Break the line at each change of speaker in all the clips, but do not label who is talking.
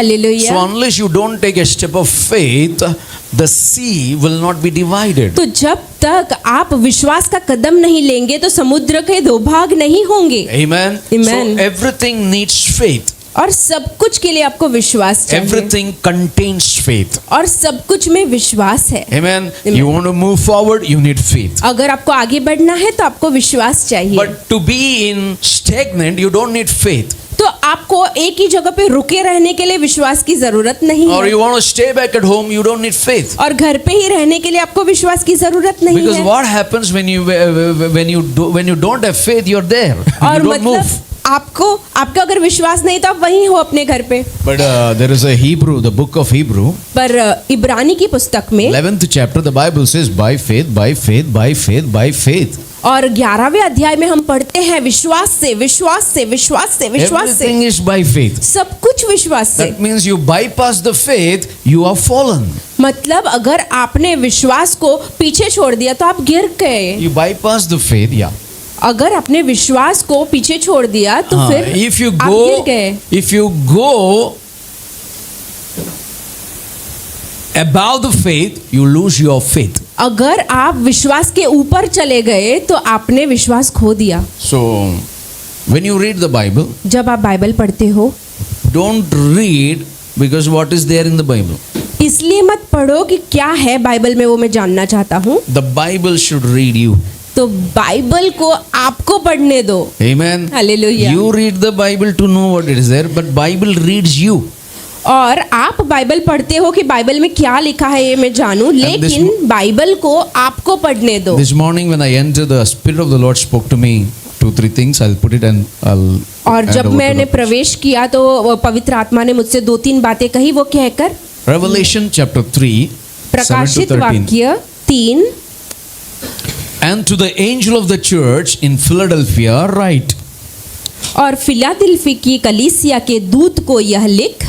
Hallelujah.
So unless you don't take a step of faith, the sea will not be divided.
तो जब तक आप विश्वास का कदम नहीं लेंगे तो समुद्र के दो भाग नहीं होंगे।
Amen.
Amen.
So everything needs faith.
और सब कुछ के लिए आपको विश्वास चाहिए।
Everything contains faith.
और सब कुछ में विश्वास है।
Amen.
Amen.
You want to move forward, you need faith.
अगर आपको आगे बढ़ना है तो आपको विश्वास चाहिए।
But to be in stagnant, you don't need faith.
तो आपको एक ही जगह पे रुके रहने के लिए विश्वास की जरूरत नहीं
Or
है।
you want to stay back at home, you don't need faith.
और घर पे ही रहने के लिए आपको विश्वास की जरूरत नहीं
Because
है।
what happens when you don't have faith, you're there.
और
You don't move.
आपका अगर विश्वास नहीं तो आप वहीं हो अपने घर पे।
But there is a Hebrew, the book of Hebrew,
पर इब्रानी की पुस्तक में
11th chapter, the Bible says, by faith, by faith, by faith, by faith.
और 11वें अध्याय में हम पढ़ते हैं विश्वास से, विश्वास से, विश्वास से, विश्वास से।
Everything is by faith.
सब कुछ विश्वास से।
That means you bypass the faith, you are fallen.
मतलब अगर आपने विश्वास को पीछे छोड़ दिया तो आप गिर गए।
You bypass the faith, yeah.
अगर आपने विश्वास को पीछे छोड़ दिया तो फिर
If you
आप गिर गए।
go above the faith, you lose your faith.
अगर आप विश्वास के ऊपर चले गए तो आपने विश्वास खो दिया।
So when you read the Bible,
जब आप बाइबल पढ़ते हो
don't read because what is there in the Bible.
इसलिए मत पढ़ो कि क्या है बाइबल में, वो मैं जानना चाहता हूँ।
The Bible should read you.
तो बाइबल को आपको पढ़ने दो।
Amen.
Hallelujah.
You read the Bible to know what it is there, but Bible reads you.
और आप बाइबल पढ़ते हो कि बाइबल में क्या लिखा है ये मैं जानूं, लेकिन बाइबल को आपको पढ़ने दो।
This morning when I entered, the Spirit of the Lord spoke to me 2-3 things. I'll put it and I'll.
और जब मैंने प्रवेश किया तो पवित्र आत्मा ने मुझसे 2-3 बातें कही, वो कहकर
Revelation chapter 3, 7 to
प्रकाशित
13.
वाक्य 3।
And to the angel of the church in Philadelphia write.
और फिलाडेल्फी की कलीसिया के दूत को यह लिख।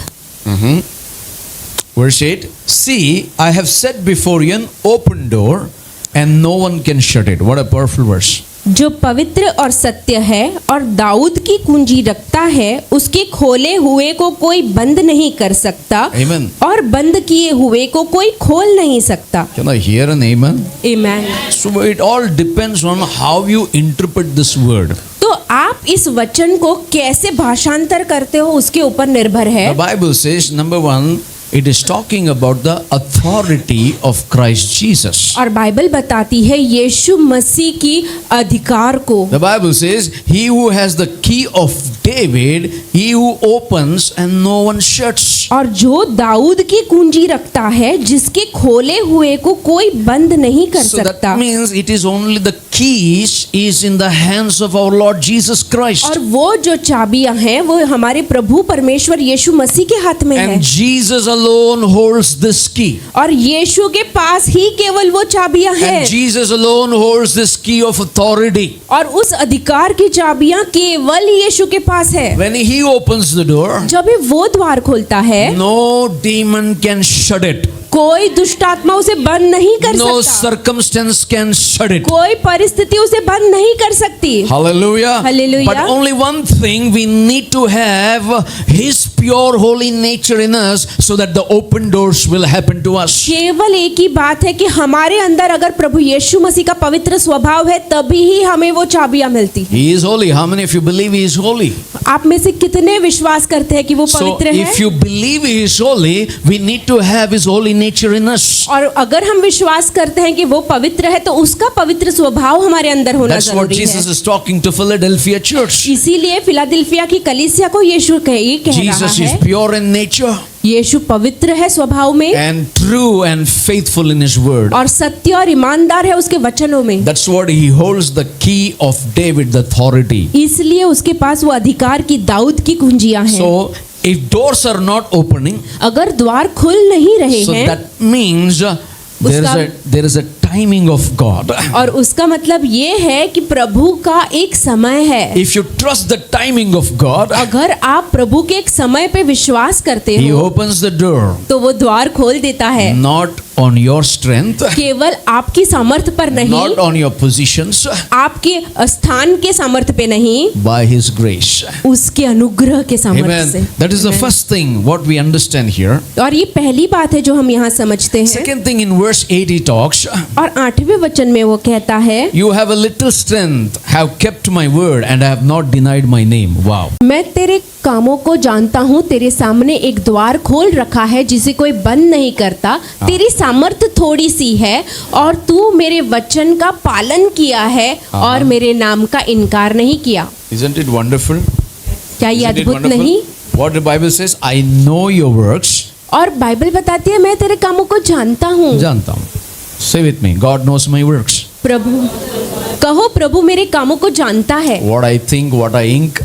Verse 8. See, I have set before you an open door, and no one can shut it. What a powerful verse.
जो पवित्र और सत्य है और दाऊद की कुंजी रखता है, उसके खोले हुए को कोई बंद नहीं कर सकता।
Amen.
और बंद किए हुए को कोई खोल नहीं सकता।
Can I hear an amen?
Amen.
So it all depends on how you interpret this word.
तो आप इस वचन को कैसे भाषांतर करते हो उसके ऊपर निर्भर है।
The Bible says, number 1, it is talking about the authority of Christ Jesus.
और बाइबल बताती है यीशु मसीह की अधिकार को।
The Bible says, he who has the key of David, he who opens and no one shuts.
और जो दाऊद की कुंजी रखता है, जिसके खोले हुए को कोई बंद नहीं कर
So that
सकता।
means it is only the keys is in the hands of our Lord Jesus Christ.
और वो जो चाबियां हैं वो हमारे प्रभु परमेश्वर यीशु मसीह के हाथ में है।
And Jesus alone holds this key.
और यीशु के पास ही केवल वो चाबियां हैं।
And Jesus alone holds this key of authority.
और उस अधिकार की चाबियां केवल यीशु के पास है।
When he opens the door,
जब वो द्वार खोलता है,
no demon can shut it.
कोई दुष्ट आत्मा उसे बंद नहीं कर
No
सकता।
circumstance can shut it.
कोई परिस्थिति उसे बंद नहीं कर सकती।
Hallelujah.
Hallelujah.
But only one thing, we need to have his pure holy nature in us so that the open doors will happen to us.
केवल एक ही बात है कि हमारे अंदर अगर प्रभु यीशु मसीह का पवित्र स्वभाव है, तभी ही हमें वो चाबियां मिलती।
He is holy. How many of you believe he is holy?
आप में से कितने विश्वास करते हैं कि वो
So
पवित्र है?
if you believe he is holy, we need to have his holy nature in us.
और अगर हम विश्वास करते हैं कि वो पवित्र है तो उसका पवित्र स्वभाव हमारे अंदर होना
That's what
जरूरी
Jesus
है।
is talking to Philadelphia church.
इसीलिए फिलाडेल्फिया की कलीसिया को यीशु ये कह रहा
Jesus is
है,
pure in nature
यीशु पवित्र है स्वभाव में
and true and faithful in his word.
और सत्य और ईमानदार है उसके वचनों में।
That's what he holds, the key of David, the authority.
इसलिए उसके पास वो अधिकार की दाऊद की कुंजियां हैं।
So if doors are not opening,
अगर द्वार खुल नहीं रहे
so
हैं,
that means there is a timing of God.
और उसका मतलब ये है कि प्रभु का एक समय है।
If you trust the timing of God,
अगर आप प्रभु के एक समय पे विश्वास करते
He
हो
opens the door,
तो वो द्वार खोल देता है,
not on your strength,
केवल आपकी सामर्थ्य पर नहीं,
not on your positions,
आपके स्थान के सामर्थ्य पे नहीं,
by His grace.
उसके अनुग्रह के सामर्थ्य से।
Amen. That is the first thing what we understand here.
और ये पहली बात है जो हम यहाँ समझते हैं।
Second thing, in verse 8 He talks,
और 8वें वचन में वो कहता है,
you have a little strength, have kept my word and have not denied my name. Wow.
मैं तेरे कामों को जानता हूँ, तेरे सामने एक द्वार खोल रखा है जिसे कोई बंद नहीं करता, तेरी सामर्थ्य थोड़ी सी है और तू मेरे वचन का पालन किया है और मेरे नाम का इनकार नहीं किया।
Isn't it wonderful?
क्या ये
Isn't it
अद्भुत
wonderful?
नहीं?
What the Bible says, I know your works.
और बाइबल बताती है मैं तेरे कामों को जानता हूँ।
जानता हूँ. Say with me, God knows my works.
प्रभु कहो, प्रभु मेरे कामों को जानता है।
What I think, what I ink.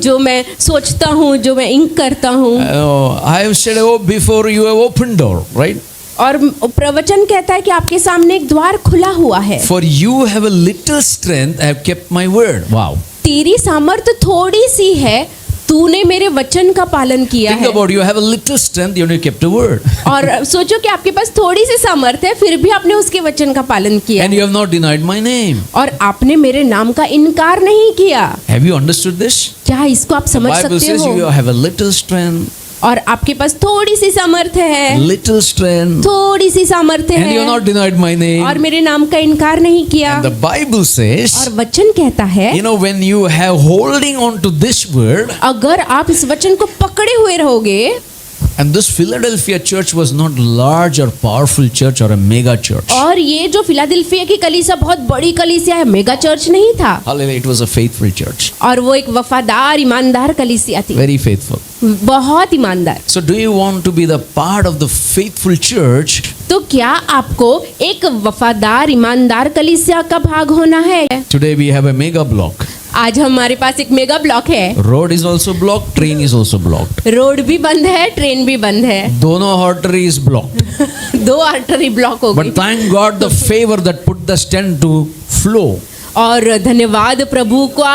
जो मैं सोचता हूँ, जो मैं इंक करता हूँ।
I have said, oh, before you have opened door, right?
और प्रवचन कहता है कि आपके सामने एक द्वार खुला हुआ है।
For you have a little strength, I have kept my word. Wow.
तेरी सामर्थ्य थोड़ी सी है, तूने मेरे वचन का पालन किया
Think
है।
about, you have a little strength, you have kept a word.
और सोचो कि आपके पास थोड़ी सी सामर्थ्य है, फिर भी आपने उसके वचन का पालन किया
And you have not denied my name.
और आपने मेरे नाम का इनकार नहीं किया।
Have you understood this?
क्या इसको आप समझ
Bible
सकते
says you
हो?
have a little strength,
और आपके पास थोड़ी सी सामर्थ्य है,
little strength,
थोड़ी सी सामर्थ्य
and you have
है
not denied my name.
और मेरे नाम का इनकार नहीं किया।
And the Bible says,
और वचन कहता है,
you know, when you have holding on to this word,
अगर आप इस वचन को पकड़े हुए रहोगे,
and this Philadelphia church was not large or powerful church or a mega church.
और ये जो फिलाडेल्फिया की कलीसिया बहुत बड़ी कलीसिया है, मेगा चर्च नहीं था,
Hallelujah, it was a faithful church.
और वो एक वफादार ईमानदार कलीसिया थी,
Very faithful.
बहुत ईमानदार।
So do you want to be the part of the faithful church?
तो क्या आपको एक वफादार ईमानदार कलीसिया का भाग होना है?
Today we have a mega block.
आज हमारे पास एक मेगा ब्लॉक है,
Road is also blocked, train is also blocked.
Road भी बंद है, ट्रेन भी बंद है,
दोनों artery is blocked.
2 artery block हो गई।
But thank God the favor that put the stent to flow.
और धन्यवाद प्रभु का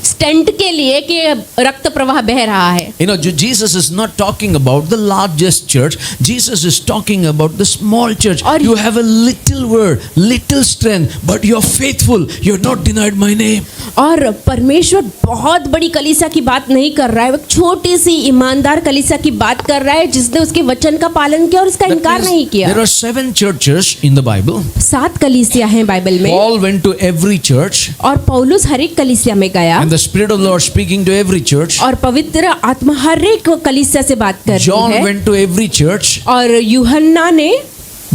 स्टेंट के लिए कि रक्त प्रवाह बह रहा है।
You know, Jesus is not talking about the largest church. Jesus is talking about the small church.
और
You have a little word, little strength, but you're faithful. You're not denied my name.
और परमेश्वर बहुत बड़ी कलीसिया की बात नहीं कर रहा है, वो एक छोटी सी ईमानदार कलीसिया की बात कर रहा है जिसने उसके वचन का पालन किया और उसका
That
इनकार
means
नहीं किया।
there are 7 churches in the Bible.
7 कलीसिया हैं बाइबल में,
Paul went to every church,
और पौलुस हर एक कलीसिया में गया,
and the Spirit of the Lord speaking to every church.
और पवित्र आत्मा हर एक कलीसिया से बात कर रही
John
है।
went to every church.
और यूहन्ना ने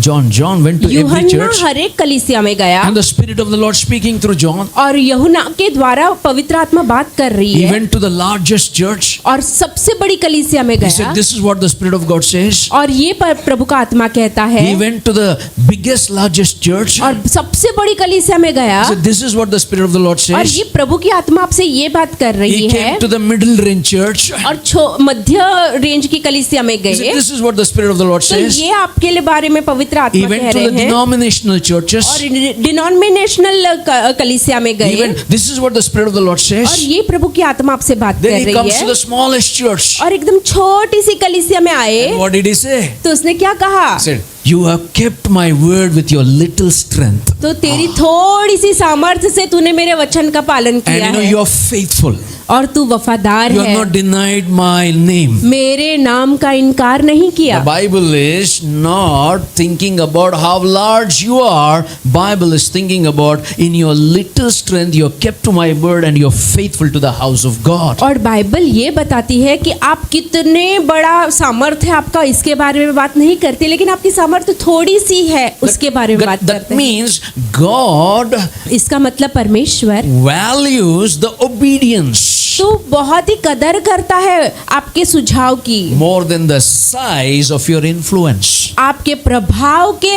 John went to every
यूहन्ना
church,
हर एक कलीसिया में गया,
and the Spirit of the Lord speaking through John.
और यूहन्ना के द्वारा पवित्र आत्मा बात कर रही
He
है,
went to the largest church.
और सबसे बड़ी कलीसिया में
He
गया,
said, "This is what the Spirit of God says."
और ये प्रभु का आत्मा कहता है,
He went to the biggest, largest church.
और सबसे बड़ी कलीसिया में गया,
He said, "This is what the Spirit of the Lord
और
says."
ये प्रभु की आत्मा आपसे ये बात कर रही
He
है,
came to the middle range church.
और मध्य रेंज की कलीसिया में
He
गए,
said, "This is what the Spirit of the Lord
तो
says."
ये आपके लिए बारे में पवित्र
He
आत्मा
went
कह
to
रहे
the
हैं,
denominational churches.
और डिनोमिनेशनल कलीसिया में
He
गए,
went, "This is what the Spirit of the Lord
और
says."
ये प्रभु की आत्मा आपसे बात कर
Then he
रही
comes to
है,
the smallest church.
और एकदम छोटी सी कलीसिया में आए,
And what did he say?
तो उसने क्या कहा?
He said, "You have kept my word with your little strength.
तो तेरी थोड़ी सी सामर्थ्य से तूने मेरे वचन का पालन
And
किया
you know,
है,
you are faithful.
और तू वफादार
You have
है,
not denied my name."
मेरे नाम का इनकार नहीं
The
किया।
Bible is not thinking about how large you are. Bible is thinking about in your little strength you have kept to my word and you are faithful to the house of God.
और Bible ये बताती है कि आप कितने बड़ा सामर्थ्य है आपका, इसके बारे में बात नहीं करती, लेकिन आपकी सामर्थ्य थोड़ी सी है उसके बारे में बात
That
करते हैं।
means God
इसका मतलब परमेश्वर
values the obedience.
तू बहुत ही कदर करता है आपके सुझाव की,
more than the size of your influence.
आपके प्रभाव के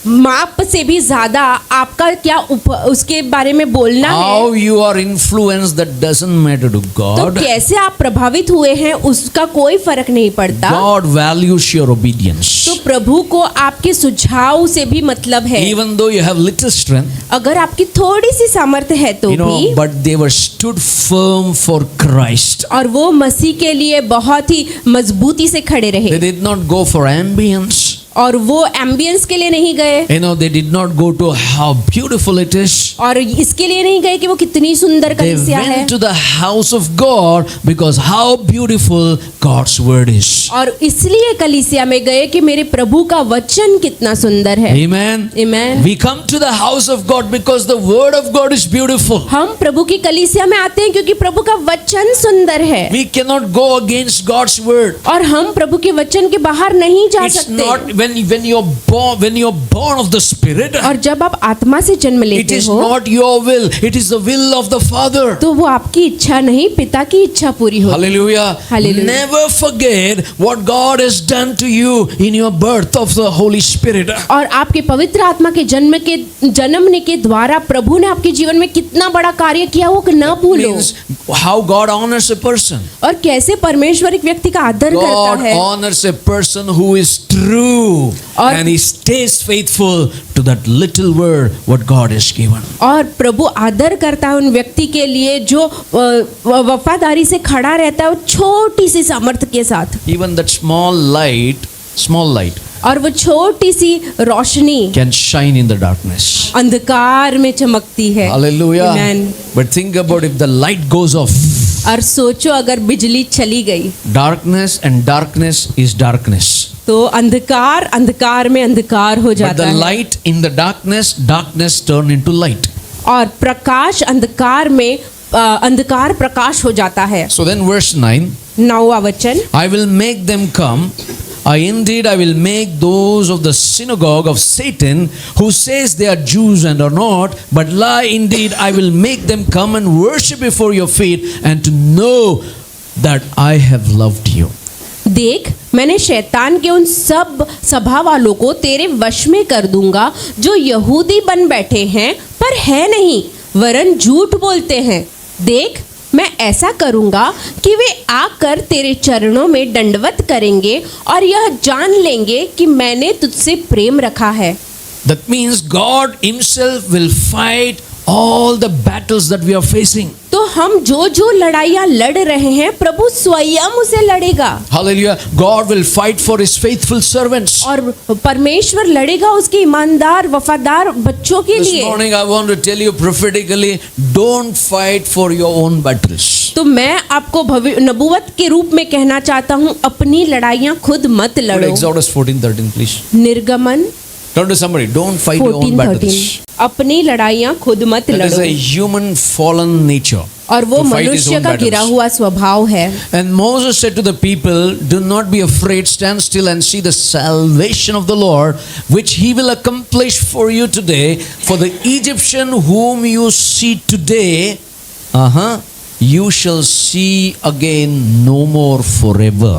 माप से भी ज्यादा आपका क्या उसके बारे में बोलना है।
How you are influenced, that doesn't matter to
तो
God.
कैसे आप प्रभावित हुए हैं उसका कोई फर्क नहीं पड़ता।
God values your obedience.
तो प्रभु को आपके सुझाव से भी मतलब है।
Even though you have little strength,
अगर आपकी थोड़ी सी सामर्थ्य है तो भी,
but they were stood firm for Christ.
और वो मसीह के लिए बहुत ही मजबूती से खड़े
They
रहे,
did not go for ambience.
और वो एम्बियंस के लिए नहीं गए,
They did not go to how beautiful it is.
और इसके लिए नहीं गए कि वो कितनी सुंदर
They
कलीसिया है,
went to the house of God because how beautiful God's word is.
और इसलिए कलीसिया में गए कि मेरे प्रभु का वचन कितना सुंदर है।
Amen.
आमीन।
We come to the house of God because the word of God is beautiful.
हम प्रभु की कलीसिया में आते हैं क्योंकि प्रभु का वचन सुंदर है,
We cannot go against God's word.
और हम प्रभु के वचन के बाहर नहीं जा
It's
सकते।
not when you're born of the Spirit.
और जब आप आत्मा से जन्म
It
लेते
is
हो
not your will. It is the will of the Father.
तो वो आपकी इच्छा नहीं, पिता की इच्छा पूरी हो।
Hallelujah.
Hallelujah.
Never forget what God has done to you in your birth of the Holy Spirit.
और आपके पवित्र आत्मा के जन्मने के द्वारा प्रभु ने आपके जीवन में कितना बड़ा कार्य किया वो न भूलो।
Means how God honors a person.
और कैसे परमेश्वर एक व्यक्ति का आदर करता
God
है,
honors a person who is true
और
and he stays faithful to that little word what God has given.
और प्रभु आदर करता है उन व्यक्ति के लिए जो वफादारी से खड़ा रहता है, वो छोटी सी सामर्थ्य के साथ।
Even that small light
और वो छोटी सी रोशनी
can shine in the darkness.
अंधकार में चमकती है।
Hallelujah.
Amen.
But think about if the light goes off.
और सोचो अगर बिजली चली गई
Darkness and darkness is darkness.
तो अंधकार में अंधकार हो
But
जाता
the
है,
light in the darkness turn into light.
और प्रकाश अंधकार में अंधकार प्रकाश हो जाता है।
So then verse 9,
9वां वचन,
I will make them come. Indeed, I will make those of the synagogue of Satan who says they are Jews and are not, but lie. Indeed, I will make them come and worship before your feet and to know that I have loved you.
देख मैंने शैतान के उन सब सभा वालों को तेरे वश में कर दूंगा जो यहूदी बन बैठे हैं पर है नहीं, वरन झूठ बोलते हैं। देख मैं ऐसा करूंगा कि वे आकर तेरे चरणों में दंडवत करेंगे और यह जान लेंगे कि मैंने तुझसे प्रेम रखा है।
That means God Himself will fight all the battles that we are facing.
तो हम जो लड़ाइयाँ लड़ रहे हैं प्रभु स्वयं उसे लड़ेगा।
Hallelujah. God will fight for His faithful servants.
और परमेश्वर लड़ेगा उसके ईमानदार वफादार बच्चों के
This
लिए।
morning I want to tell you prophetically, don't fight for your own battles.
तो मैं आपको नबूवत के रूप में कहना चाहता हूँ, अपनी लड़ाइयाँ खुद मत
Go to
लड़ो।
Exodus 14:13, please.
निर्गमन
Turn to somebody. Don't fight your own
14:13,
battles.
अपनी लड़ाइयाँ खुद मत
That is
लड़ो।
a human fallen nature.
और वो
to fight his
मनुष्य
own
का गिरा
battles.
हुआ स्वभाव है।
And Moses said to the people, do not be afraid, stand still and see the salvation of the Lord, which He will accomplish for you today. For the Egyptian whom you see today, you shall see again no more forever.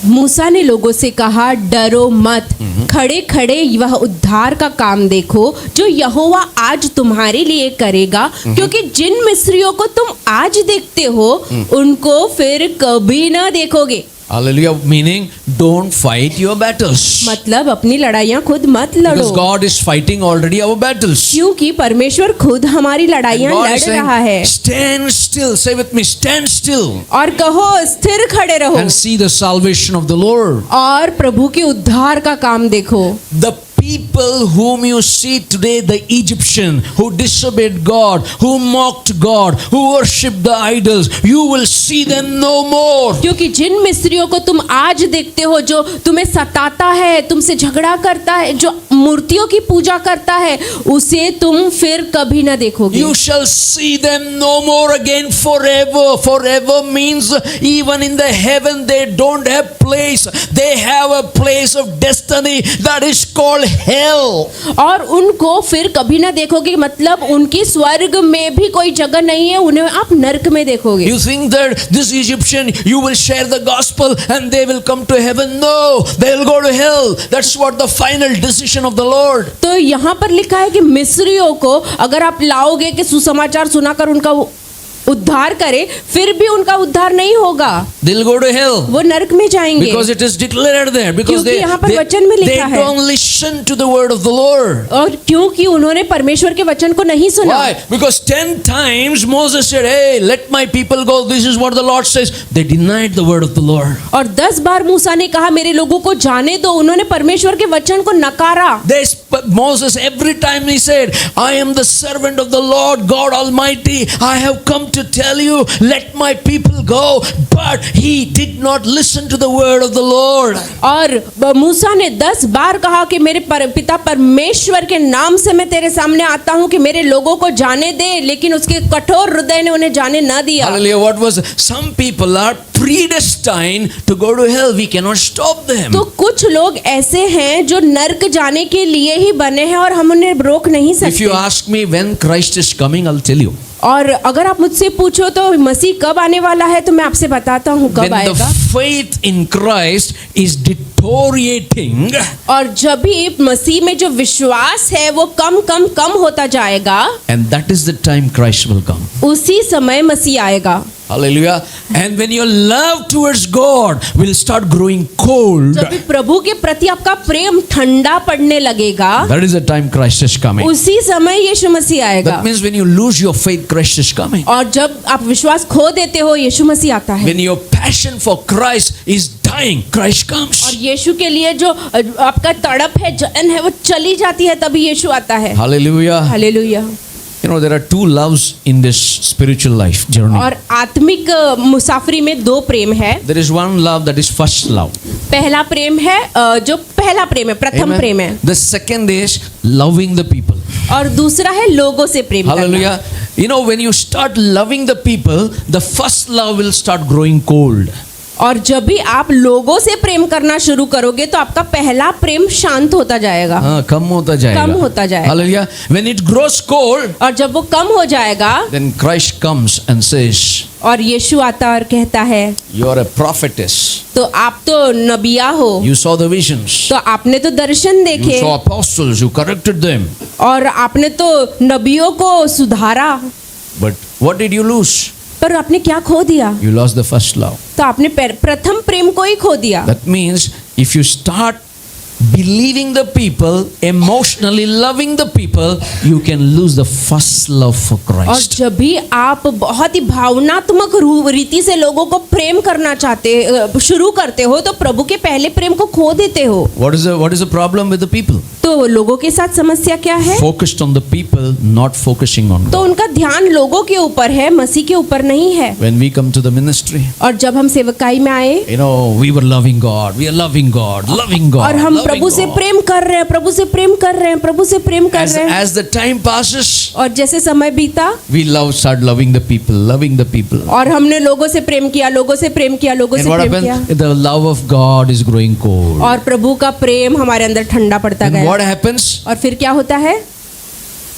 मूसा ने लोगों से कहा, डरो मत, खड़े खड़े वह उद्धार का काम देखो जो यहोवा आज तुम्हारे लिए करेगा, क्योंकि जिन मिस्रियों को तुम आज देखते हो उनको फिर कभी ना देखोगे।
Hallelujah. Meaning, don't fight your battles.
मतलब अपनी लड़ाइयाँ खुद मत
Because
लड़ो,
God is fighting already our battles.
क्योंकि परमेश्वर खुद हमारी
And
लड़ाइयाँ
God
लड़
is
रहा
saying,
है।
stand still. Say with me, stand still.
और कहो स्थिर खड़े रहो
And see the salvation of the Lord.
और प्रभु के उद्धार का काम देखो।
The people whom you see today, the Egyptian who disobeyed God, who mocked God, who worshipped the idols, you will see them no more.
क्योंकि जिन मिस्रियों को तुम आज देखते हो, जो तुम्हें सताता है, तुमसे झगड़ा करता है, जो मूर्तियों की पूजा करता है, उसे तुम फिर कभी ना देखोगे।
You shall see them no more again forever. Forever means even in the heaven they don't have place. They have a place of destiny that is called hell.
और उनको फिर कभी ना देखोगे, मतलब उनकी स्वर्ग में भी कोई जगह नहीं है, उन्हें आप नरक में देखोगे।
You think that this Egyptian, you will share the gospel and they will come to heaven? No, they will go to hell. That's what the final decision of the Lord.
तो यहाँ पर लिखा है कि मिस्रियों को अगर आप लाओगे कि सुसमाचार सुनाकर उनका उद्धार करे, फिर भी उनका उद्धार नहीं होगा,
They'll go to hell.
वो नरक में जाएंगे।
Because it is declared there. Because
क्योंकि यहाँ पर वचन में
they
लिखा है।
don't listen to the word of the Lord.
और क्योंकि उन्होंने परमेश्वर के वचन को नहीं सुना।
Why? Because 10 times Moses said, hey, let my people go. This is what the Lord says. They denied the word of the Lord.
और 10 बार मूसा ने कहा मेरे लोगों को जाने दो, उन्होंने परमेश्वर के वचन को नकारा।
Moses, every time he said, I am the servant of the Lord God Almighty. I have come to tell you, let my people go. But he did not listen to the word of the Lord.
और मूसा ने 10 बार कहा कि मेरे पिता परमेश्वर के नाम से मैं तेरे सामने आता हूं कि मेरे लोगों को जाने दे, लेकिन उसके कठोर हृदय ने उन्हें जाने न दिया।
Hallelujah. What was, some people are predestined to go to hell. We cannot stop them.
तो कुछ लोग ऐसे हैं जो नरक जाने के लिए ही बने हैं और हम उन्हें रोक नहीं सकते।
If you ask me when Christ is coming, I'll tell you.
और अगर आप मुझसे पूछो तो मसीह कब आने वाला है, तो मैं आपसे बताता हूँ कब
When the
आएगा।
faith in Christ is deteriorating,
और जब भी मसीह में जो विश्वास है वो कम होता जाएगा,
and that is the time Christ will come.
उसी समय मसीह आएगा।
Hallelujah. And when your love towards God will start growing cold,
जब भी प्रभु के प्रति आपका प्रेम ठंडा पड़ने लगेगा,
that is the time Christ is coming.
उसी समय यीशु मसीह आएगा।
That means when you lose your faith, Christ is coming.
और जब आप विश्वास खो देते हो, यीशु मसीह आता है।
When your passion for Christ is dying, Christ comes.
और यीशु के लिए जो आपका तड़प है, जलन है, वो चली जाती है, तभी यीशु आता है।
Hallelujah.
Hallelujah.
You know, there are two loves in this spiritual life journey.
और आत्मिक मुसाफरी में 2 प्रेम है।
There is one love that is first love.
पहला प्रेम है जो पहला प्रेम है, प्रथम
Amen.
प्रेम है।
The second is loving the people.
और दूसरा है लोगों से प्रेम करना।
Hallelujah. You know, when you start loving the people, the first love will start growing cold.
और जब भी आप लोगों से प्रेम करना शुरू करोगे तो आपका पहला प्रेम शांत होता जाएगा,
हाँ, कम होता जाएगा।
कम होता जाएगा।
Hallelujah. When it grows cold,
और जब वो कम हो जाएगा,
then Christ comes and says,
और यीशु आता और कहता है,
you are a prophetess.
तो आप तो नबिया हो,
You saw the visions.
तो आपने तो दर्शन
You
देखे,
saw apostles. You corrected them.
और आपने तो नबियों को सुधारा,
But what did you lose?
पर आपने क्या खो दिया?
You lost the first love.
तो आपने प्रथम प्रेम को ही खो दिया।
That means if you start believing the people, emotionally loving the people, you can lose the first love for
और
Christ.
जब भी आप बहुत ही भावनात्मक रीति से लोगों को प्रेम करना शुरू करते हो, तो प्रभु के पहले प्रेम को खो देते हो।
What is the problem with the people?
तो लोगों के साथ समस्या क्या है?
Focused on the people, not focusing on
तो
God.
उनका ध्यान लोगों के ऊपर है, मसीह के ऊपर नहीं है।
When we come to the ministry,
और जब हम सेवकाई में आए,
you know, we were loving God. We are loving God, loving God.
और हम
loving
प्रभु से
God.
प्रेम कर रहे हैं, प्रभु से प्रेम कर रहे हैं, प्रभु से प्रेम कर रहे हैं।
As the time passes,
और जैसे समय बीता,
we start loving the people, loving the people.
और हमने लोगों से प्रेम किया, लोगों से प्रेम किया, लोगों
And
से
what
प्रेम किया,
happens? The love of God is growing cold.
और प्रभु का प्रेम हमारे अंदर ठंडा पड़ता
And
गया।
what happens?
और फिर क्या होता है?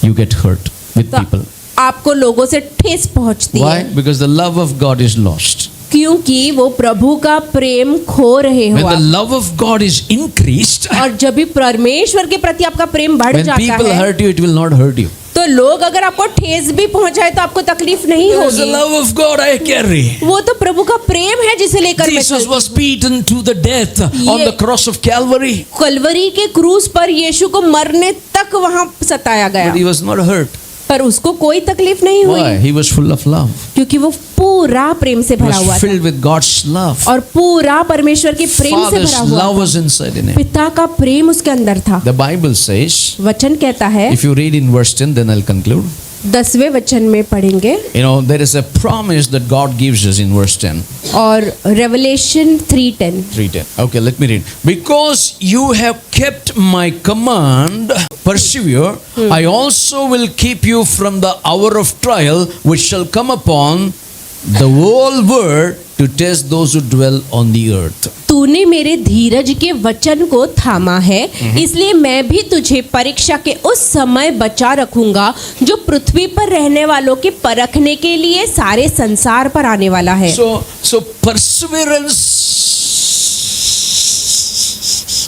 You get hurt with
तो
people.
आपको लोगों से ठेस पहुंचती
Why?
है,
Because the love of God is lost.
क्योंकि वो प्रभु का प्रेम खो रहे हो
When the
आप।
love of God is increased,
और जब भी परमेश्वर के प्रति आपका प्रेम बढ़
when
जाता
people
है,
hurt you, it will not hurt you.
तो लोग अगर आपको ठेस भी पहुंचाए तो आपको तकलीफ नहीं
It is the
होगी।
love of God I carry.
वो तो प्रभु का प्रेम है जिसे लेकर मैं
Jesus
चलती
was beaten to the death on
ये-
the cross of Calvary,
Kalvari के क्रूस पर यीशु को मरने तक वहां सताया गया,
but he was not hurt.
पर उसको कोई तकलीफ नहीं
Why?
हुई,
He was full of love.
क्योंकि वो पूरा प्रेम से
He
भरा हुआ
was
था,
filled with God's love.
और पूरा परमेश्वर के प्रेम से
Father's
भरा हुआ
love
था।
was inside in him.
पिता का प्रेम उसके अंदर था।
The Bible says,
वचन कहता है,
if you read in verse 10, then I'll conclude.
10वें वचन में पढ़ेंगे,
You know, there is a promise that God gives us in verse 10.
और revelation 3:10,
3:10. Okay, let me read. Because you have kept my command, persevere, I also will keep you from the hour of trial which shall come upon the whole world to test those who dwell on the earth.
तूने मेरे धीरज के वचन को थामा है, इसलिए मैं भी तुझे परीक्षा के उस समय बचा रखूंगा जो पृथ्वी पर रहने वालों के परखने के लिए सारे संसार पर आने वाला है।
So perseverance,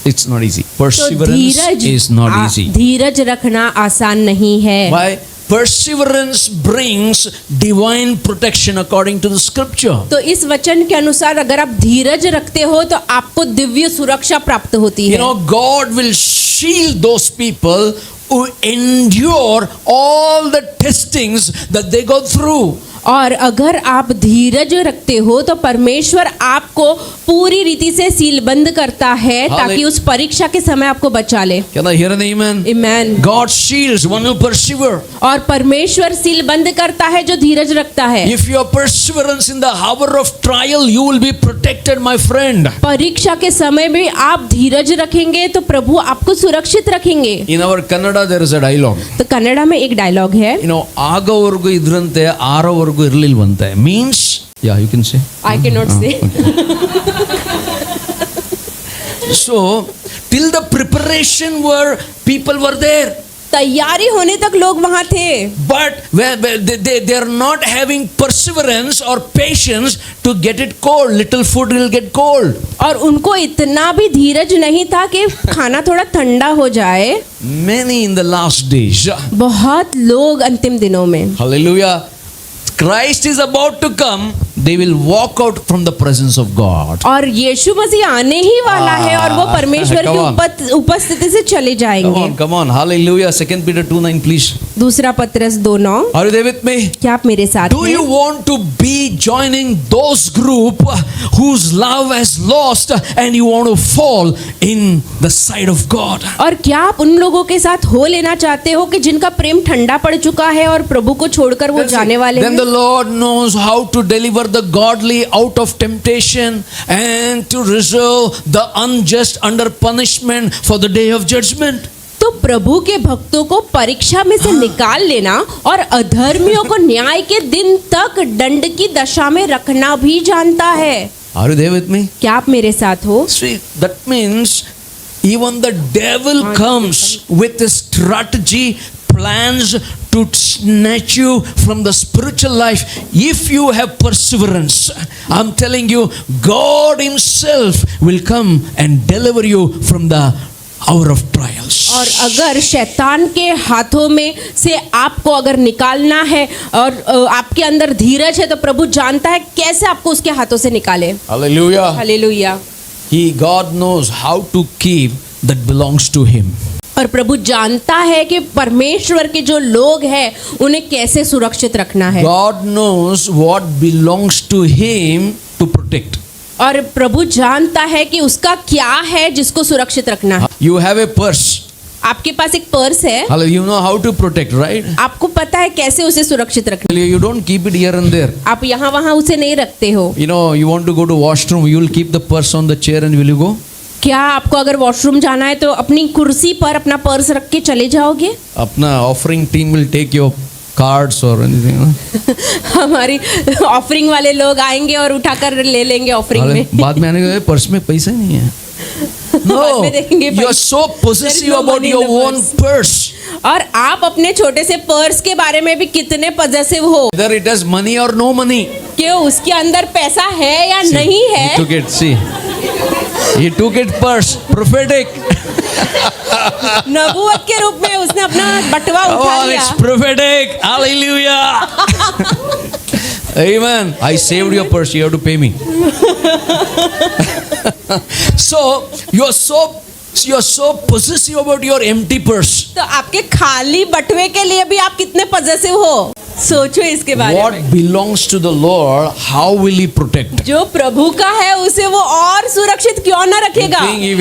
it's not easy.
तो
Perseverance is not easy.
धीरज रखना आसान नहीं है।
Why? Perseverance brings divine protection according to the scripture.
तो इस वचन के अनुसार अगर आप धीरज रखते हो तो आपको दिव्य सुरक्षा प्राप्त होती
You
है।
know, God will shield those people who endure all the testings that they go through.
और अगर आप धीरज रखते हो तो परमेश्वर आपको पूरी रीति से सीलबंद करता है ताकि उस परीक्षा के समय आपको बचा ले।
Can I hear an amen?
आमीन।
God shields one who persevere.
और परमेश्वर सीलबंद करता है जो धीरज रखता है।
If your perseverance in the hour of trial, you will be protected, my friend.
परीक्षा के समय में आप धीरज रखेंगे तो प्रभु आपको सुरक्षित रखेंगे।
In our Kannada there is a dialogue.
तो कन्नड़ा में एक डायलॉग है,
You know, ಆಗವರೆಗೂ ಇದ್ರಂತೆ ಆರವರೆಗೂ ಇರಲಿಲ್ವಂತೆ. Means, yeah, you can say.
I cannot say.
So, till the preparation were, people were there.
तैयारी होने तक लोग वहां थे,
But they are not having perseverance or patience to get it cold. Little food will get cold.
और उनको इतना भी धीरज नहीं था कि खाना थोड़ा ठंडा हो जाए।
Many in the last days.
बहुत लोग अंतिम दिनों में,
Hallelujah. Christ is about to come. They will walk out from the presence of God.
और यीशु मसीह आने ही वाला है और वो परमेश्वर
Come on.
की उपस्थिति से चले जाएंगे।
Come on. Hallelujah. 2 Peter 2:9, please.
दूसरा पत्रस 2:9।
Are you there with me?
क्या आप मेरे साथ
Do
हैं?
you want to be joining those group whose love has lost and you want to fall in the sight of God?
और क्या आप उन लोगों के साथ हो लेना चाहते हो कि जिनका प्रेम ठंडा पड़ चुका है और प्रभु को छोड़कर वो जाने वाले
Then
हैं?
the Lord knows how to deliver the godly out of temptation and to reserve the unjust under punishment for the day of judgment.
तो प्रभु के भक्तों को परीक्षा में से निकाल लेना और अधर्मियों को न्याय के दिन तक दंड की दशा में रखना भी जानता है।
Are you there with me?
क्या आप मेरे साथ हो?
See, that means even the devil comes with a strategy, plans to snatch you from the spiritual life. If you have perseverance, I'm telling you, God Himself will come and deliver you from the hour of trials.
और अगर शैतान के हाथों में से आपको अगर निकालना है और आपके अंदर धीरज है तो प्रभु जानता है कैसे आपको उसके हाथों से निकाले।
Hallelujah.
Hallelujah.
God knows how to keep that belongs to Him.
और प्रभु जानता है कि परमेश्वर के जो लोग हैं उन्हें कैसे सुरक्षित रखना है।
God knows what belongs to Him to protect.
और प्रभु जानता है कि उसका क्या है जिसको सुरक्षित रखना है।
You have a purse.
आपके पास एक पर्स है,
Hallelujah. You know how to protect, right?
आपको पता है कैसे उसे सुरक्षित रखना।
You don't keep it here and there.
आप यहाँ वहाँ उसे नहीं रखते हो।
You know, you want to go to washroom, you will keep the purse on the chair and will you go?
क्या आपको अगर वॉशरूम जाना है तो अपनी कुर्सी पर अपना पर्स रख के चले जाओगे?
अपना offering team will take your cards or anything.
हमारी ऑफरिंग वाले लोग आएंगे और उठाकर ले लेंगे ऑफरिंग में।
बाद में आने के बाद पर्स में पैसा ही नहीं है. No,
बाद में देखेंगे
you are so possessive
no
about
money in
your
the
own
purse.
purse.
और आप अपने छोटे से पर्स के बारे में भी कितने पॉजेसिव हो
Whether it has money or no money.
कि उसके अंदर पैसा है या नहीं
He
है।
took it, see. He took it purse, prophetic.
नबूवत के रूप में उसने अपना बटवा उठा
Oh,
लिया।
it's prophetic. Hallelujah. Amen. I saved your purse. You have to pay me. So you are so possessive about your empty purse.
तो आपके खाली बटवे के लिए भी आप कितने पॉजेसिव हो, सोचो इसके बारे
What
में।
belongs to the Lord, how will He protect?
जो प्रभु का है उसे वो और सुरक्षित क्यों ना
You
रखेगा?
think He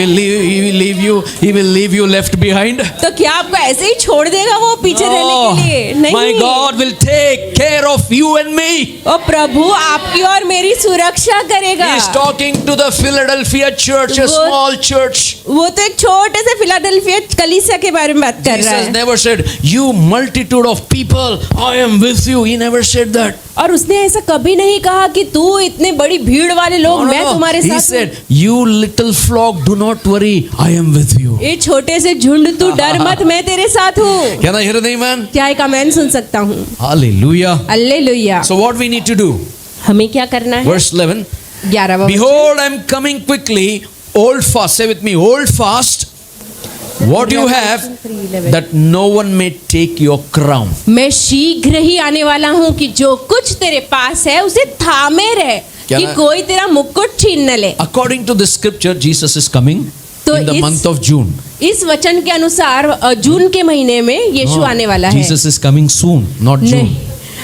will leave you left behind?
तो क्या आपको ऐसे ही छोड़ देगा वो पीछे रहने के लिए?
No. My
नहीं।
God will take care of you and me.
और प्रभु आपकी और मेरी सुरक्षा करेगा।
He is talking to the Philadelphia church, a
वो-
small church.
वो तो एक छोटे से फिलाडेल्फिया कलीसिया के बारे में बात कर रहा
Jesus
है।
never said, "You multitude of people, I am with you. He never said that.
और उसने ऐसा कभी नहीं कहा कि तू इतने बड़ी भीड़ वाले लोग,
No, no,
मैं
no.
तुम्हारे
He
साथ
said, you little flock, do not worry. I am with you.
हूँ। ये छोटे से झुंड, तू डर मत, मैं तेरे साथ हूँ।
Can I hear an amen?
क्या एक आमेन सुन सकता हूँ?
Hallelujah.
Hallelujah.
So what we need to do?
हमें क्या करना है?
Verse 11.
11वां वचन।
Behold, I am coming quickly. Hold fast. Say with me. Hold fast. What you have, that no one may take your crown.
मैं शीघ्र ही आने वाला हूँ कि जो कुछ तेरे पास है उसे थामे रहे,
क्या
कि
ना?
कोई तेरा मुकुट छीन न ले।
According to the scripture, Jesus is coming
तो
in the month of June.
इस वचन के अनुसार जून के महीने में यीशु आने वाला है।
Jesus is coming soon, not June.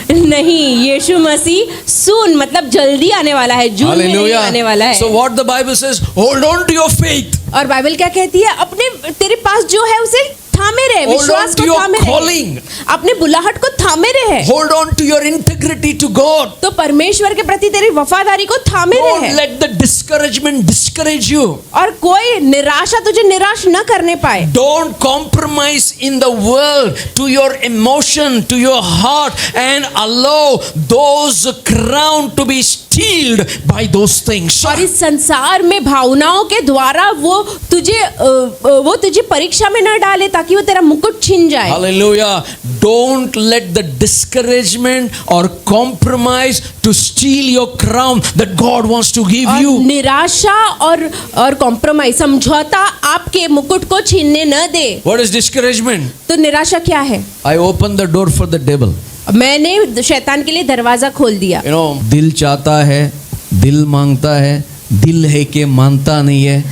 नहीं, यीशु मसीह सून मतलब जल्दी आने वाला है, जून में नहीं आने वाला है।
So what the Bible says, hold on to your faith.
और बाइबल क्या कहती है? अपने तेरे पास जो है उसे थामे रहे,
Hold
विश्वास
on to
को
your
थामे
calling.
रहे, अपने बुलाहट को थामे रहे।
Hold on to your integrity to God.
तो परमेश्वर के प्रति तेरी वफादारी को थामे
Don't
रहे,
let the discouragement discourage you.
और कोई निराशा तुझे निराश न करने पाए।
Don't compromise in the world to your emotion, to your heart, and allow those crown to be stealed by those things.
और इस संसार में भावनाओं के द्वारा वो तुझे परीक्षा में न डाले ताकि वो तेरा मुकुट छीन जाए।
Hallelujah. Don't let the discouragement or compromise to steal your crown that God wants to give
और
you.
निराशा और कॉम्प्रोमाइज, समझौता आपके मुकुट को छीनने न दे।
What is discouragement?
तो निराशा क्या है?
I open the door for the devil.
मैंने शैतान के लिए दरवाजा खोल दिया।
You know, दिल चाहता है, दिल मांगता है, दिल है कि मानता नहीं है।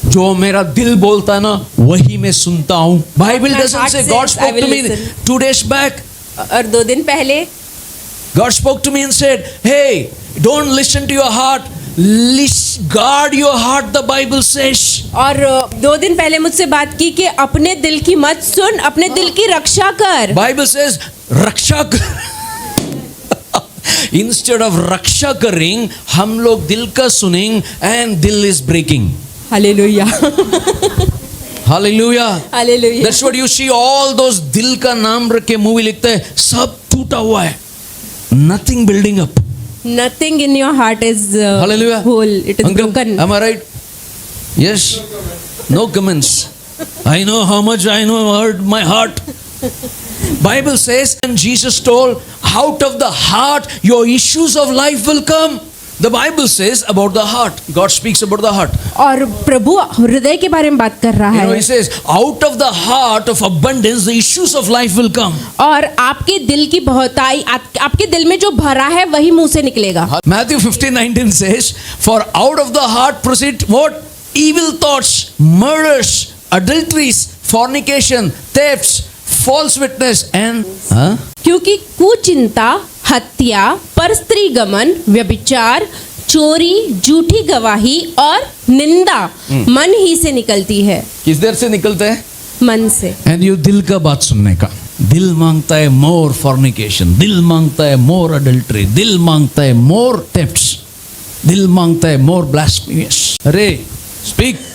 जो मेरा दिल बोलता है ना वही मैं सुनता हूँ। Bible doesn't say, God spoke to me 2 days back.
और 2 दिन पहले
God spoke to me and said, hey, don't listen to your heart. Guard your heart, the Bible says.
और 2 दिन पहले मुझसे बात की कि अपने दिल की मत सुन, अपने दिल की रक्षा कर।
Bible says, रक्षा कर। Instead of रक्षा करें, हम लोग दिल का सुनें and दिल is breaking.
Hallelujah.
Hallelujah.
Hallelujah.
That's what you see, all those दिल का नाम रख के मूवी लिखते हैं, सब टूटा हुआ है. Nothing building up.
Nothing in your heart is
Hallelujah.
whole. It is
Uncle,
broken.
am I right? Yes. No comments. I know how much I know hurt my heart. Bible says, and Jesus told, out of the heart your issues of life will come. The Bible says about the heart. God speaks about the heart.
और प्रभु हृदय के बारे में बात कर रहा
You know,
है।
he says, out of the heart of abundance, the issues of life will come.
और आपके दिल की बहुताई, आपके दिल में जो भरा है वही मुंह से निकलेगा।
Matthew 15:19 says, for out of the heart proceed what? Evil thoughts, murders, adulteries, fornication, thefts, false witness, and
क्योंकि कुचिंता, हत्या, परस्त्री गमन, व्यभिचार, चोरी, झूठी गवाही और निंदा मन ही से निकलती है।
किस देर से निकलता है?
मन से।
एंड यू दिल का बात सुनने का। दिल मांगता है मोर फॉर्निकेशन, दिल मांगता है मोर अडल्ट्री, दिल मांगता है मोर थेफ्ट्स, दिल मांगता है मोर ब्लास्फेमियस। अरे speak.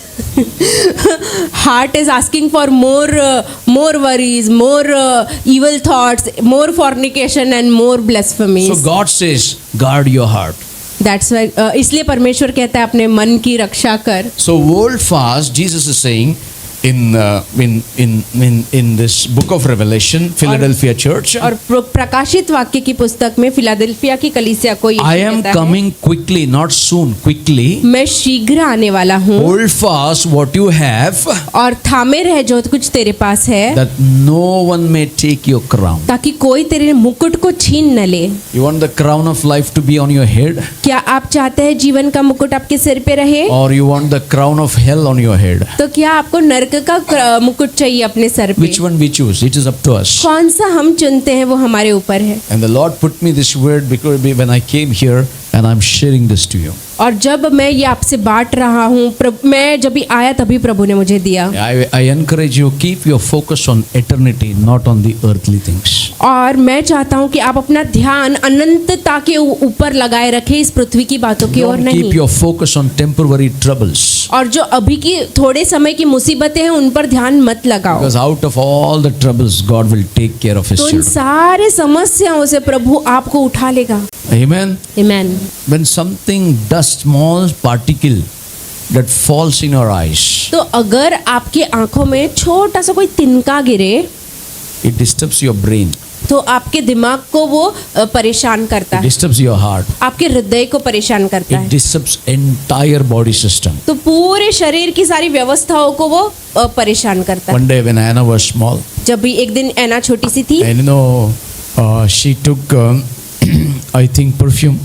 Heart is asking for more worries, more evil thoughts, more fornication and more blasphemies.
So God says, guard your heart.
That's why इसलिए परमेश्वर कहता है अपने मन की रक्षा कर।
So hold fast, Jesus is saying in this book of Revelation, Philadelphia church.
और प्रकाशित वाक्य की पुस्तक में फिलाडेल्फिया की कलीसिया को
I am coming quickly, not soon, quickly.
मैं शीघ्र आने वाला हूँ।
Hold fast what you have,
और थामे रह जो कुछ तेरे पास है,
that no one may take your crown.
ताकि कोई तेरे मुकुट को छीन न ले।
You want the crown of life to be on your head,
क्या आप चाहते हैं जीवन का मुकुट आपके सिर पे रहे,
or you want the crown of hell on your head?
तो क्या आपको नरक का मुकुट चाहिए अपने सर पे?
Which one we choose? It is up to us.
कौन सा हम चुनते हैं वो हमारे ऊपर है।
And the Lord put me this word because when I came here And I'm sharing this to you.
और जब मैं ये आपसे बांट रहा हूँ, मैं जब भी आया तभी प्रभु ने मुझे दिया।
I encourage you, keep your focus on eternity, not on the earthly things.
और मैं चाहता हूँ कि आप अपना ध्यान अनंतता के ऊपर लगाए रखें, इस पृथ्वी की बातों की ओर
Don't
नहीं।
keep your focus on temporary troubles.
और जो अभी की थोड़े समय की मुसीबतें हैं उन पर ध्यान मत लगाओ,
Because out of all the troubles, God will take care of His
तो इन
children.
सारे समस्याओं से प्रभु आपको उठा लेगा।
Amen.
आमीन।
When something does small particle that falls in your eyes,
तो अगर आपकी आंखों में छोटा सा कोई तिनका गिरे
it disturbs your brain,
तो आपके दिमाग को वो परेशान करता
it
है,
disturbs your heart,
आपके हृदय को परेशान करता
it
है,
disturbs entire body system.
तो पूरे शरीर की सारी व्यवस्थाओं को वो परेशान करता है।
One day when Anna was small,
जब भी एक दिन ऐना छोटी सी थी
and she took, I think, perfume.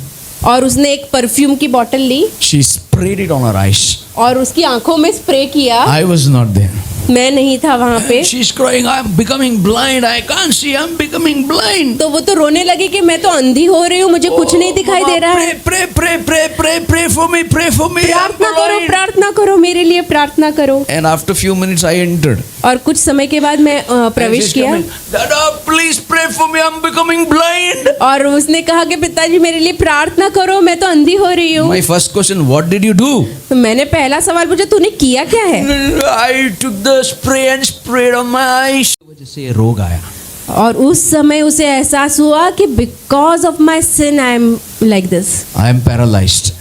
और उसने एक परफ्यूम की बोतल ली
She sprayed it on her eyes.
और उसकी आंखों में स्प्रे किया।
I was not there.
मैं नहीं था वहां पे।
She's crying, I'm becoming blind. I can't see. I'm becoming blind.
तो वो तो रोने लगी कि मैं तो अंधी हो रही हूँ, मुझे कुछ नहीं दिखाई दे रहा है।
Pray for me.
प्रार्थना करो, प्रार्थना करो, मेरे लिए प्रार्थना करो।
And after few minutes, I entered.
और कुछ समय के बाद मैं प्रवेश किया
Dada, please pray for me. I'm becoming blind.
और उसने कहा कि पिताजी मेरे लिए प्रार्थना करो, मैं तो अंधी हो रही हूँ।
My first question, what did you do?
तो मैंने पहला सवाल पूछा, तूने किया क्या है?
I took the spray and sprayed on my eyes. वजह से ये रोग आया.
और उस समय उसे एहसास हुआ कि because of my sin I am like this,
I am paralyzed.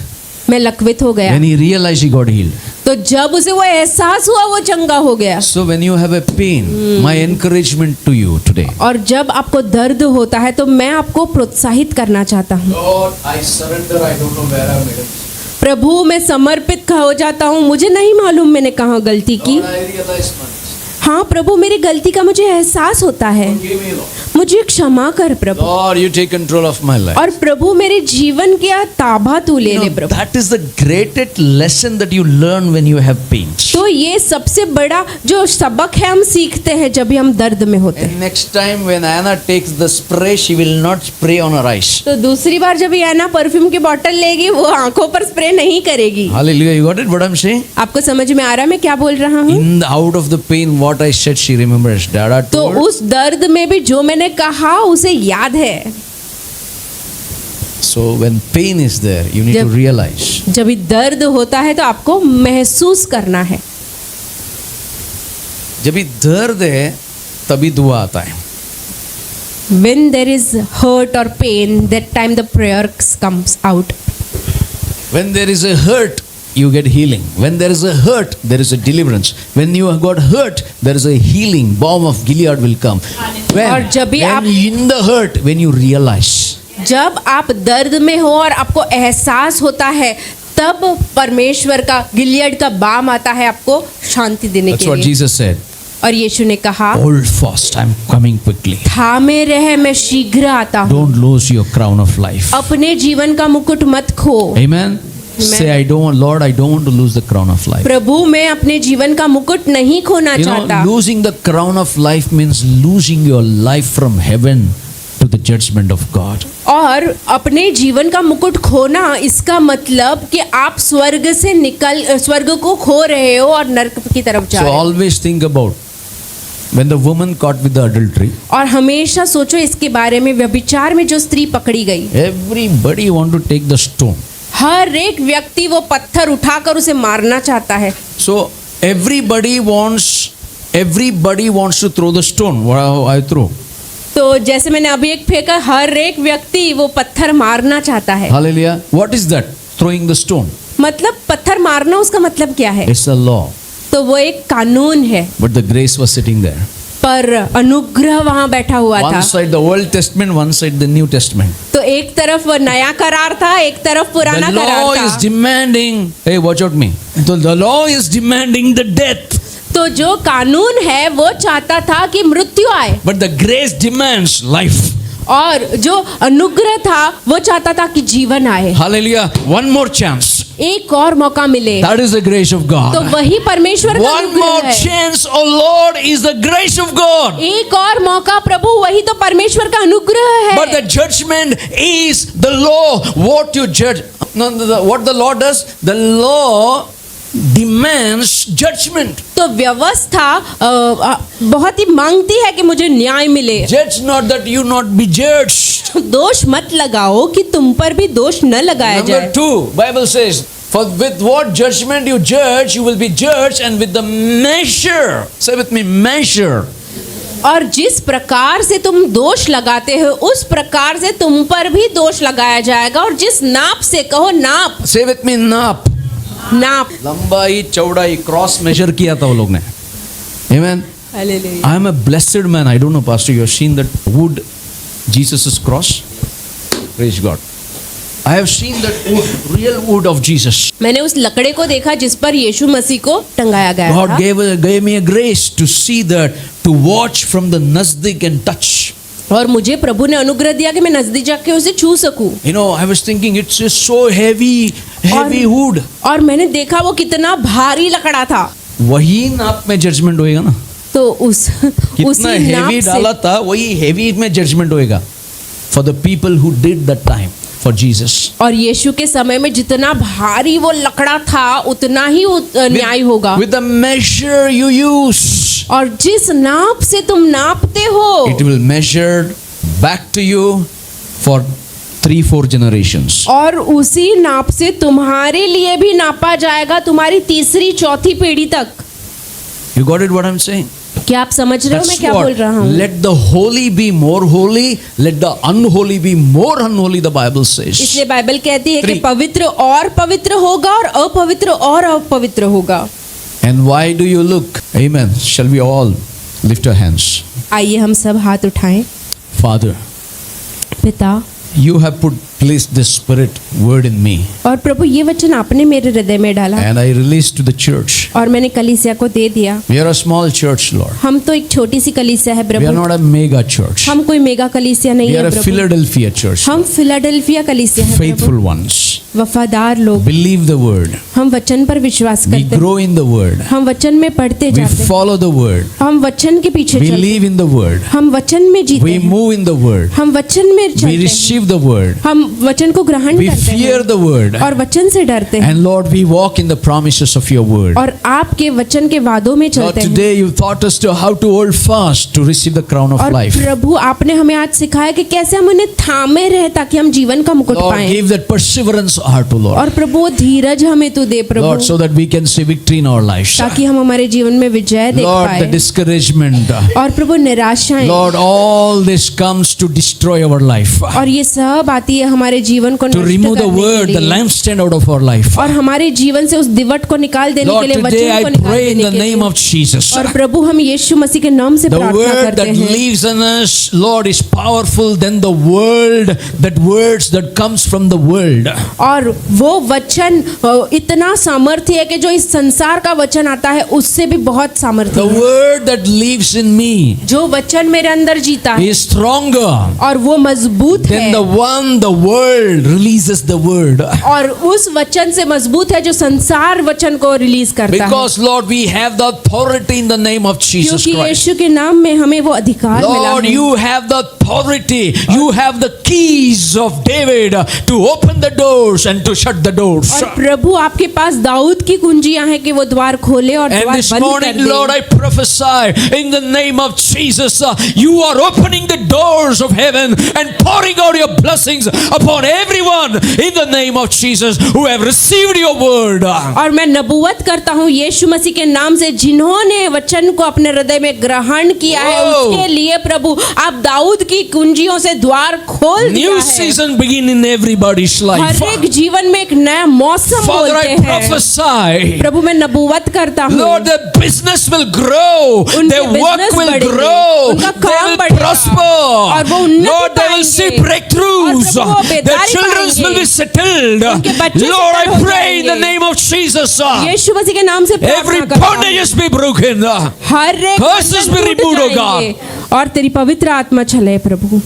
मैं लकवित हो गया।
When he realized, he got healed.
तो जब उसे वो एहसास हुआ वो चंगा हो गया।
So when you have a pain, my encouragement to you today.
और जब आपको दर्द होता है तो मैं आपको प्रोत्साहित करना चाहता हूँ।
Lord, I surrender. I don't know where I made it.
प्रभु मैं समर्पित हो जाता हूँ, मुझे नहीं मालूम मैंने कहाँ गलती की।
Lord, I realize my mistake.
हाँ प्रभु, मेरी गलती का मुझे एहसास होता है,
Forgive me, Lord.
मुझे क्षमा कर प्रभु।
Lord, you take control of my life.
और प्रभु मेरे जीवन का ताबा तू ले ले प्रभु।
That is the greatest lesson that you learn when you have pains.
तो ये सबसे बड़ा जो सबक है हम सीखते हैं जब भी हम दर्द में होते हैं।
And next time when Anna takes the spray, she will not spray on her eyes.
तो दूसरी बार जब ये ना परफ्यूम की बोतल लेगी वो आंखों पर स्प्रे नहीं करेगी।
Hallelujah. You got it? What I'm saying?
आपको समझ में आ रहा है मैं क्या बोल रहा हूँ?
Out of the pain, what I said, she remembers. Dada
तो
told.
उस दर्द में भी जो मैंने कहा उसे याद है।
So when pain is there, you need to
जब-
realize.
जब भी दर्द होता है तो आपको महसूस करना है।
जब भी दर्द है, तभी दुआ आता है.
When there is hurt or pain, that time the prayer comes out.
When there is a hurt, you get healing. When there is a hurt, there is a deliverance. When you have got hurt, there is a healing. Balm of Gilead will come.
और जब भी आप-
in the hurt, when you realize.
जब आप दर्द में हो और आपको एहसास होता है तब परमेश्वर का गिलियड का बाम आता है आपको शांति देने
That's
के
what
लिए।
Jesus said.
और यीशु ने कहा,
Hold fast, I'm coming quickly.
थामे रहे, मैं शीघ्र आता हूँ।
Don't lose your crown of life.
अपने जीवन का मुकुट मत खो।
Amen. Say, I don't want, Lord, I don't want to lose the crown of life.
प्रभु मैं अपने जीवन का मुकुट नहीं खोना
You know,
चाहता।
losing the crown of life means losing your life from heaven to the judgment of God.
और अपने जीवन का मुकुट खोना इसका मतलब कि आप स्वर्ग से स्वर्ग को खो रहे हो और नरक की तरफ जा
So
रहे हो।
always think about when the woman caught with the adultery.
और हमेशा सोचो इसके बारे में, व्यभिचार में जो स्त्री पकड़ी गई,
Everybody want to take the stone.
हर एक व्यक्ति वो पत्थर उठाकर उसे मारना चाहता है।
So everybody wants to throw the stone. What I throw.
तो जैसे मैंने अभी एक फेंका, हर एक व्यक्ति वो पत्थर मारना चाहता है।
Hallelujah. What is that? Throwing the stone.
मतलब पत्थर मारना उसका मतलब क्या है?
It's a law.
तो वो एक कानून है,
But the grace was sitting there.
पर अनुग्रह वहां बैठा हुआ था।
One side the Old Testament, one side the New Testament.
तो एक तरफ नया करार था, एक तरफ पुराना
The law
करार
is
था।
demanding. Hey, watch out me. The law is demanding the death.
तो जो कानून है वो चाहता था कि मृत्यु आए,
But the grace demands life.
और जो अनुग्रह था वो चाहता था कि जीवन आए।
Hallelujah. One more chance.
एक और मौका मिले,
That is the grace of
तो
God.
वही परमेश्वर का
One more
अनुग्रह है।
chance, oh Lord, is the grace of God.
एक और मौका प्रभु, वही तो परमेश्वर का अनुग्रह
But the
है।
judgment is the law. What you judge, what the law does, the law demands judgment.
तो व्यवस्था बहुत ही मांगती है कि मुझे न्याय मिले।
Judge not that you not be judged.
दोष मत लगाओ कि तुम पर भी दोष न लगाया
Number
जाए।
2, Bible says, for with what judgment you judge, you will be judged, and with the measure, say with me, measure.
और जिस प्रकार से तुम दोष लगाते हो, उस प्रकार से तुम पर भी दोष लगाया जाएगा। और जिस नाप से, कहो नाप,
Say with me, नाप.
नाप।
लंबाई चौड़ाई क्रॉस मेजर किया था वो लोग ने। Amen.
Hallelujah.
I am a blessed man. I don't know, Pastor, you have seen that wood, Jesus' cross? Praise God. I have seen that wood, real wood of Jesus.
मैंने उस लकड़े को देखा जिस पर यीशु मसीह को टंगाया गया
God
था।
gave me a grace to see that, to watch from the nazdik and touch.
और मुझे प्रभु ने अनुग्रह दिया कि मैं नजदीक जाके उसे छू सकूं।
You know, I was thinking it's so heavy wood.
और मैंने देखा वो कितना भारी लकड़ा था।
वही नाप में जजमेंट होएगा ना।
तो
कितना
उसी नाप
हेवी
से
डाला था, वही हेवी में जजमेंट होएगा for the people who did that time for Jesus.
और यीशु के समय में जितना भारी वो लकड़ा था, उतना ही न्याय होगा।
With the measure you use,
और जिस नाप से तुम नापते हो,
it will measure back to you for 3-4 generations.
और उसी नाप से तुम्हारे लिए भी नापा जाएगा, तुम्हारी तीसरी चौथी पीढ़ी तक।
You got it what I'm saying?
क्या आप समझ रहे हो मैं
That's
क्या बोल रहा
what.
हूँ?
Let the holy be more holy, let the unholy be more unholy, the Bible says.
इसलिए बाइबल कहती है कि
3.
पवित्र और पवित्र होगा और अपवित्र और अपवित्र होगा।
And why do you look? Amen. Shall we all lift our hands?
आइए हम सब हाथ उठाएं।
Father,
पिता,
you have placed this spirit word in me,
और प्रभु ये वचन आपने मेरे हृदय में डाला
and I release to the church.
और मैंने कलीसिया को दे दिया।
We are a small church, Lord.
हम तो एक छोटी सी कलीसिया है
We are
Prabhu,
not a mega church.
हम कोई मेगा कलीसिया नहीं
We are
है
a
प्रभु,
Philadelphia church.
हम फिलाडेल्फिया कलीसिया है प्रभु,
Faithful ones.
वफादार लोग।
Believe the word.
हम वचन पर विश्वास
We
करते हैं,
grow in the word.
हम वचन में पढ़ते
We
जाते हैं,
follow the word.
हम वचन के पीछे
We
चलते
live
हैं,
in the word.
हम वचन में जीते
We
हैं,
move in the word.
हम वचन में
We
चलते हैं,
receive the word.
हम वचन को ग्रहण
We
करते
fear
हैं
the word.
और वचन से डरते हैं,
And Lord, we walk in the promises of your word.
और आपके वचन के वादों में
Lord,
चलते हैं।
today you taught us to how to hold fast to receive the crown of
और
life.
प्रभु आपने हमें आज सिखाया कि कैसे हम उन्हें थामे रहे ताकि हम जीवन का मुकुट
Lord,
पाएं।
give that perseverance heart, O Lord.
और प्रभु वो धीरज हमें तू दे प्रभु,
Lord, so that we can see victory in our lives.
ताकि हम हमारे जीवन में विजय देख
Lord, the
पाए।
discouragement.
और प्रभु निराशाएं,
Lord, all this comes to destroy our life.
और ये सब आती है हमारे जीवन को
To
नष्ट
remove the
करने
word,
के
the
लिए,
lampstand out of our life.
और हमारे जीवन से उस दिवट को निकाल देने के
Lord,
लिए,
today
वचन को
I
निकाल
pray in
देने
the
के
name
लिए।
of Jesus.
और प्रभु हम यीशु मसीह के नाम से
The
प्रार्थना
word
करते
that
हैं,
lives in us, Lord, is powerful than the world, that words that comes from the world.
और वो वचन इतना सामर्थ्य है कि जो इस संसार का वचन आता है उससे भी बहुत सामर्थ्य
The
है।
word that lives in me
जो वचन मेरे अंदर जीता है
is stronger
और वो मजबूत
than
है,
the one the world releases the word.
और उस वचन से मजबूत है जो संसार वचन को रिलीज करता है।
Because Lord, we have the authority in the name of Jesus
क्योंकि
Christ.
यीशु के नाम में हमें वो अधिकार मिला
Lord,
है।
you have the authority, you have the keys of David to open the doors and to shut the doors.
और प्रभु आपके पास दाऊद की कुंजियां हैं कि वो द्वार खोले और
And
द्वार
this
बंद कर
morning,
they.
Lord, I prophesy in the name of Jesus, you are opening the doors of heaven and pouring out your blessings upon everyone in the name of Jesus who have received your word.
और मैं नबूवत करता हूँ यीशु मसीह के नाम से, जिन्होंने वचन को अपने हृदय में ग्रहण किया है,
Whoa.
उसके लिए प्रभु आप दाऊद की कुंजियों से द्वार खोल दिया
New
है।
season begin in everybody's life.
हर एक जीवन में एक नया मौसम
Father,
बोलते
I
हैं।
prophesy,
प्रभु मैं नबूवत करता हूँ,
Lord, their business will grow,
उनके
their work
business
will
बढ़ेंगे,
grow,
उनका
they
काम
will
बढ़ेगा,
prosper.
और वो उन्नति
Lord, they will see
पाएंगे,
breakthroughs.
और प्रभु वो
Their
बेदारी
children will
पाएंगे,
be settled.
उनके बच्चे
Lord, I
settle हो
pray in the
जाएंगे।
name of Jesus.
यीशु मसीह के नाम से
Every
प्रार्थना करता हूँ,
bondages be broken.
हर एक
curses
बंधन
be
टूट
removed, O
जाएंगे, और तेरी पवित्र आत्मा चले प्रभु।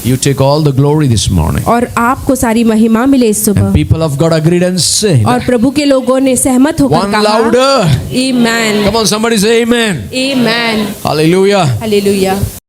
You take all the glory this morning.
और आपको सारी महिमा मिले इस
And
सुबह।
people of God agreed and said,
और प्रभु के लोगों ने सहमत होकर
one
कहा,
louder.
आमीन,
Come on, somebody say amen.
आमीन,
Hallelujah.
हालेलुया।